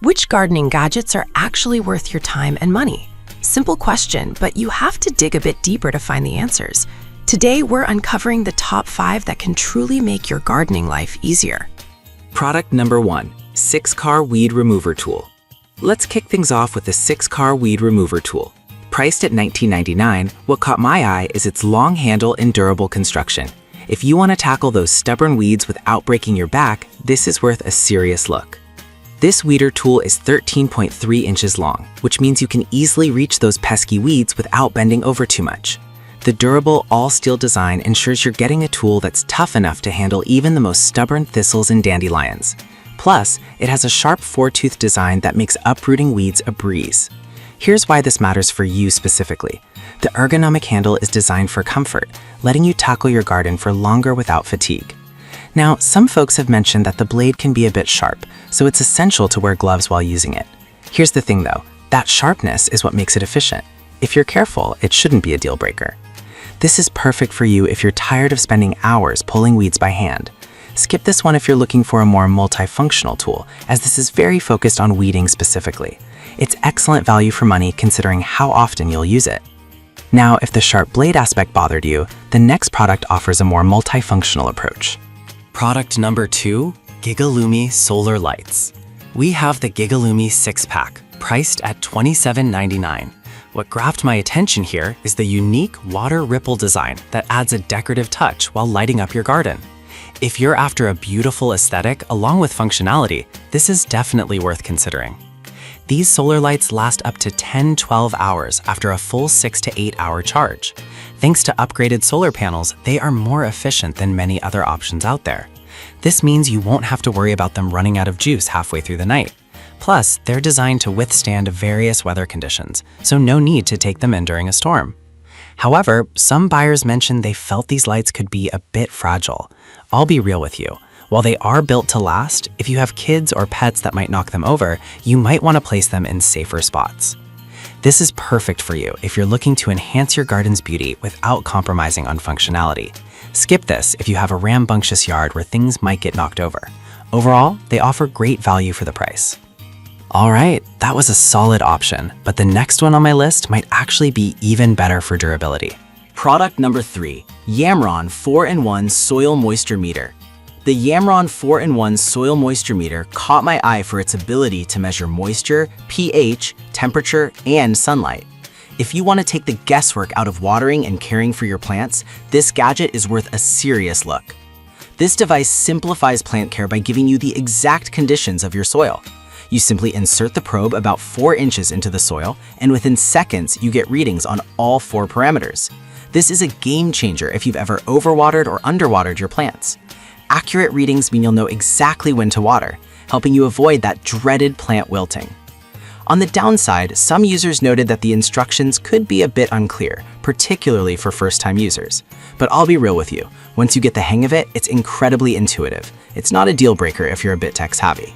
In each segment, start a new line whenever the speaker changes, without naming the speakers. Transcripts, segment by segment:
Which gardening gadgets are actually worth your time and money? Simple question, but you have to dig a bit deeper to find the answers. Today, we're uncovering the top 5 that can truly make your gardening life easier.
Product number 1, 6-car weed remover tool. Let's kick things off with the 6-car weed remover tool. Priced at $19.99, what caught my eye is its long handle and durable construction. If you want to tackle those stubborn weeds without breaking your back, this is worth a serious look. This weeder tool is 13.3 inches long, which means you can easily reach those pesky weeds without bending over too much. The durable all-steel design ensures you're getting a tool that's tough enough to handle even the most stubborn thistles and dandelions. Plus, it has a sharp 4-tooth design that makes uprooting weeds a breeze. Here's why this matters for you specifically. The ergonomic handle is designed for comfort, letting you tackle your garden for longer without fatigue. Now, some folks have mentioned that the blade can be a bit sharp, so it's essential to wear gloves while using it. Here's the thing though, that sharpness is what makes it efficient. If you're careful, it shouldn't be a deal breaker. This is perfect for you if you're tired of spending hours pulling weeds by hand. Skip this one if you're looking for a more multifunctional tool, as this is very focused on weeding specifically. It's excellent value for money considering how often you'll use it. Now, if the sharp blade aspect bothered you, the next product offers a more multifunctional approach.
Product number 2, Gigalumi Solar Lights. We have the Gigalumi 6-pack, priced at $27.99. What grabbed my attention here is the unique water ripple design that adds a decorative touch while lighting up your garden. If you're after a beautiful aesthetic along with functionality, this is definitely worth considering. These solar lights last up to 10-12 hours after a full 6 to 8 hour charge. Thanks to upgraded solar panels, they are more efficient than many other options out there. This means you won't have to worry about them running out of juice halfway through the night. Plus, they're designed to withstand various weather conditions, so no need to take them in during a storm. However, some buyers mentioned they felt these lights could be a bit fragile. I'll be real with you. While they are built to last, if you have kids or pets that might knock them over, you might want to place them in safer spots. This is perfect for you if you're looking to enhance your garden's beauty without compromising on functionality. Skip this if you have a rambunctious yard where things might get knocked over. Overall, they offer great value for the price. Alright, that was a solid option, but the next one on my list might actually be even better for durability.
Product number 3, Yamron 4-in-1 Soil Moisture Meter. The Yamron 4-in-1 Soil Moisture Meter caught my eye for its ability to measure moisture, pH, temperature, and sunlight. If you want to take the guesswork out of watering and caring for your plants, this gadget is worth a serious look. This device simplifies plant care by giving you the exact conditions of your soil. You simply insert the probe about 4 inches into the soil, and within seconds, you get readings on all 4 parameters. This is a game changer if you've ever overwatered or underwatered your plants. Accurate readings mean you'll know exactly when to water, helping you avoid that dreaded plant wilting. On the downside, some users noted that the instructions could be a bit unclear, particularly for first-time users. But I'll be real with you, once you get the hang of it, it's incredibly intuitive. It's not a deal breaker if you're a bit tech-savvy.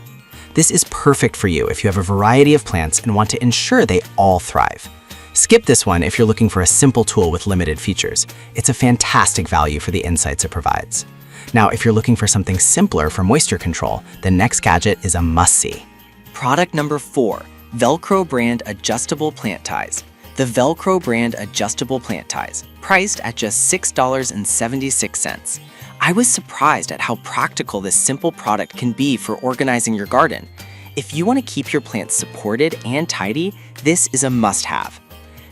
This is perfect for you if you have a variety of plants and want to ensure they all thrive. Skip this one if you're looking for a simple tool with limited features. It's a fantastic value for the insights it provides. Now, if you're looking for something simpler for moisture control, the next gadget is a must-see.
Product number 4, Velcro brand adjustable plant ties. The Velcro brand adjustable plant ties, priced at just $6.76. I was surprised at how practical this simple product can be for organizing your garden. If you want to keep your plants supported and tidy, this is a must-have.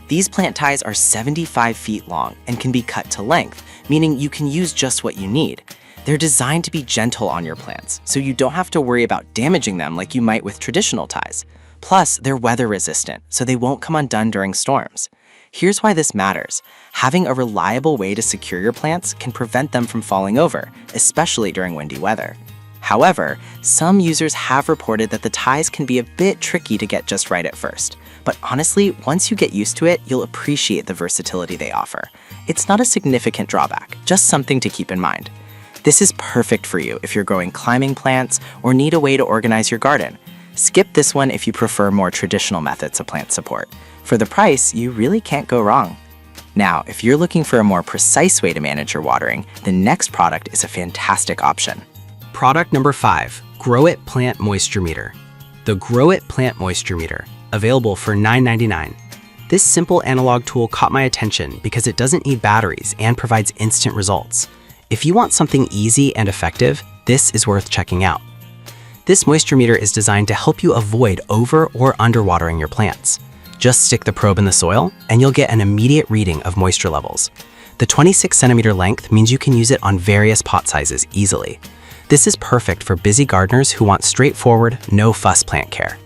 These plant ties are 75 feet long and can be cut to length, meaning you can use just what you need. They're designed to be gentle on your plants, so you don't have to worry about damaging them like you might with traditional ties. Plus, they're weather resistant, so they won't come undone during storms. Here's why this matters. Having a reliable way to secure your plants can prevent them from falling over, especially during windy weather. However, some users have reported that the ties can be a bit tricky to get just right at first. But honestly, once you get used to it, you'll appreciate the versatility they offer. It's not a significant drawback, just something to keep in mind. This is perfect for you if you're growing climbing plants or need a way to organize your garden. Skip this one if you prefer more traditional methods of plant support. For the price, you really can't go wrong. Now, if you're looking for a more precise way to manage your watering, the next product is a fantastic option.
Product number 5, Grow It Plant Moisture Meter.
the Grow It Plant Moisture Meter, available for $9.99. This simple analog tool caught my attention because it doesn't need batteries and provides instant results. If you want something easy and effective, this is worth checking out. This moisture meter is designed to help you avoid over or underwatering your plants. Just stick the probe in the soil and you'll get an immediate reading of moisture levels. The 26-centimeter length means you can use it on various pot sizes easily. This is perfect for busy gardeners who want straightforward, no-fuss plant care.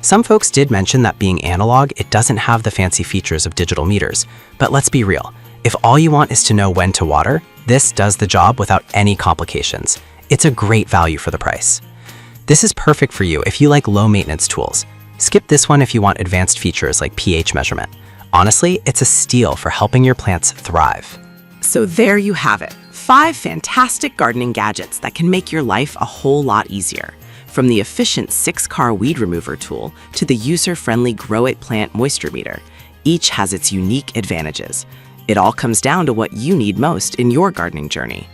Some folks did mention that being analog, it doesn't have the fancy features of digital meters. But let's be real, if all you want is to know when to water, this does the job without any complications. It's a great value for the price. This is perfect for you if you like low-maintenance tools. Skip this one if you want advanced features like pH measurement. Honestly, it's a steal for helping your plants thrive.
So there you have it, 5 fantastic gardening gadgets that can make your life a whole lot easier. From the efficient 6-car weed remover tool to the user-friendly Grow It Plant Moisture Meter, each has its unique advantages. It all comes down to what you need most in your gardening journey.